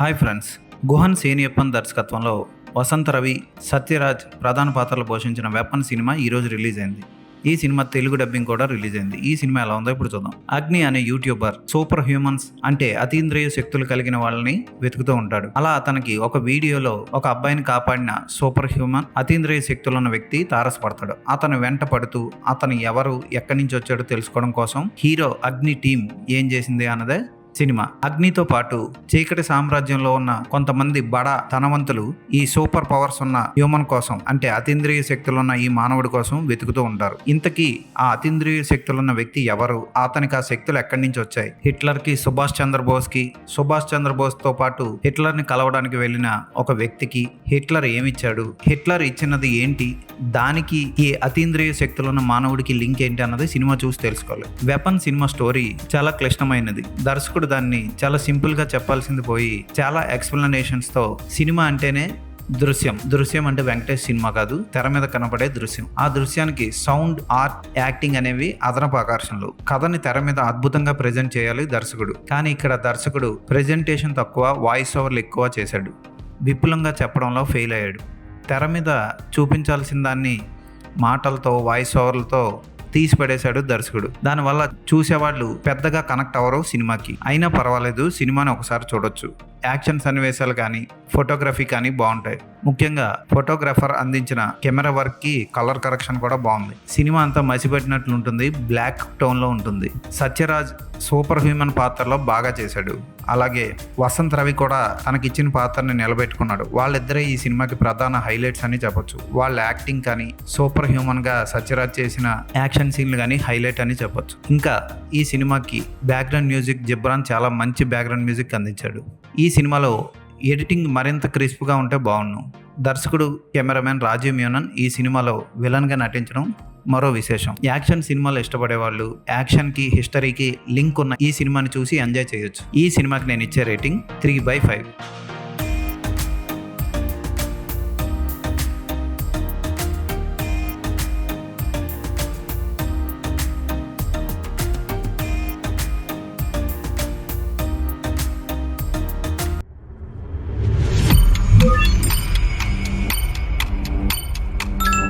Hi friends, Guhan సేనియప్పన్ దర్శకత్వంలో వసంత రవి, సత్యరాజ్ ప్రధాన పాత్రలు పోషించిన వెపన్ సినిమా ఈరోజు రిలీజ్ అయింది. ఈ సినిమా తెలుగు డబ్బింగ్ కూడా రిలీజ్ అయింది. ఈ సినిమా ఎలా ఉందో ఇప్పుడు చూద్దాం. అగ్ని అనే యూట్యూబర్ సూపర్ హ్యూమన్స్ అంటే అతీంద్రియ శక్తులు కలిగిన వాళ్ళని వెతుకుతూ ఉంటాడు. అలా అతనికి ఒక వీడియోలో ఒక అబ్బాయిని కాపాడిన సూపర్ హ్యూమన్ అతీంద్రియ శక్తులున్న వ్యక్తి తారసపడతాడు. అతను వెంట పడుతూ అతను ఎవరు, ఎక్కడి నుంచి వచ్చాడో తెలుసుకోవడం కోసం హీరో అగ్ని టీం ఏం చేసింది అన్నదే సినిమా. అగ్నితో పాటు చీకటి సామ్రాజ్యంలో ఉన్న కొంతమంది బడా ధనవంతులు ఈ సూపర్ పవర్స్ ఉన్న హ్యూమన్ కోసం అంటే అతీంద్రియ శక్తులున్న ఈ మానవుడి కోసం వెతుకుతూ ఉంటారు. ఇంతకీ ఆ అతీంద్రియ శక్తులున్న వ్యక్తి ఎవరు, అతనికి ఆ శక్తులు ఎక్కడి నుంచి వచ్చాయి? హిట్లర్ కి సుభాష్ చంద్రబోస్ తో పాటు హిట్లర్ ని కలవడానికి వెళ్ళిన ఒక వ్యక్తికి హిట్లర్ ఏమిచ్చాడు, హిట్లర్ ఇచ్చినది ఏంటి, దానికి ఈ అతీంద్రియ శక్తులున్న మానవుడికి లింక్ ఏంటి అన్నది సినిమా చూసి తెలుసుకోవాలి. వెపన్ సినిమా స్టోరీ చాలా క్లిష్టమైనది. దర్శకుడు దాన్ని చాలా సింపుల్ గా చెప్పాల్సింది పోయి చాలా ఎక్స్ప్లెనేషన్స్ తో సినిమా అంటేనే దృశ్యం అంటే వెంకటేష్ సినిమా కాదు, తెర మీద కనపడే దృశ్యం. ఆ దృశ్యానికి సౌండ్, ఆర్ట్, యాక్టింగ్ అనేవి అదనపు ఆకర్షణలు. కథని తెర మీద అద్భుతంగా ప్రెజెంట్ చేయాలి దర్శకుడు. కానీ ఇక్కడ దర్శకుడు ప్రెజెంటేషన్ తక్కువ, వాయిస్ ఓవర్లు ఎక్కువ చేశాడు. విపులంగా చెప్పడంలో ఫెయిల్ అయ్యాడు. తెర మీద చూపించాల్సిన దాన్ని మాటలతో, వాయిస్ ఓవర్లతో తీసి పడేశాడు దర్శకుడు. దానివల్ల చూసేవాళ్ళు పెద్దగా కనెక్ట్ అవ్వరు సినిమాకి. అయినా పర్వాలేదు, సినిమాని ఒకసారి చూడొచ్చు. యాక్షన్ సన్నివేశాలు కానీ, ఫోటోగ్రఫీ కానీ బాగుంటాయి. ముఖ్యంగా ఫోటోగ్రాఫర్ అందించిన కెమెరా వర్క్ కి కలర్ కరెక్షన్ కూడా బాగుంది. సినిమా అంతా మసిపెట్టినట్లు ఉంటుంది, బ్లాక్ టోన్ లో ఉంటుంది. సత్యరాజ్ సూపర్ హ్యూమన్ పాత్రలో బాగా చేశాడు. అలాగే వసంత్ రవి కూడా తనకిచ్చిన పాత్రని నిలబెట్టుకున్నాడు. వాళ్ళిద్దరే ఈ సినిమాకి ప్రధాన హైలైట్స్ అని చెప్పొచ్చు. వాళ్ళ యాక్టింగ్ కానీ, సూపర్ హ్యూమన్ గా సత్యరాజ్ చేసిన యాక్షన్ సీన్లు కానీ హైలైట్ అని చెప్పొచ్చు. ఇంకా ఈ సినిమాకి బ్యాక్గ్రౌండ్ మ్యూజిక్ జిబ్రాన్ చాలా మంచి బ్యాక్గ్రౌండ్ మ్యూజిక్ అందించాడు. ఈ సినిమాలో ఎడిటింగ్ మరింత క్రిస్ప్గా ఉంటే బాగుండు. దర్శకుడు, కెమెరామెన్ రాజీవ్ మేనన్ ఈ సినిమాలో విలన్గా నటించడం మరో విశేషం. యాక్షన్ సినిమాలు ఇష్టపడే వాళ్ళు, యాక్షన్కి, హిస్టరీకి లింక్ ఉన్న ఈ సినిమాని చూసి ఎంజాయ్ చేయొచ్చు. ఈ సినిమాకి నేను ఇచ్చే రేటింగ్ 3/5.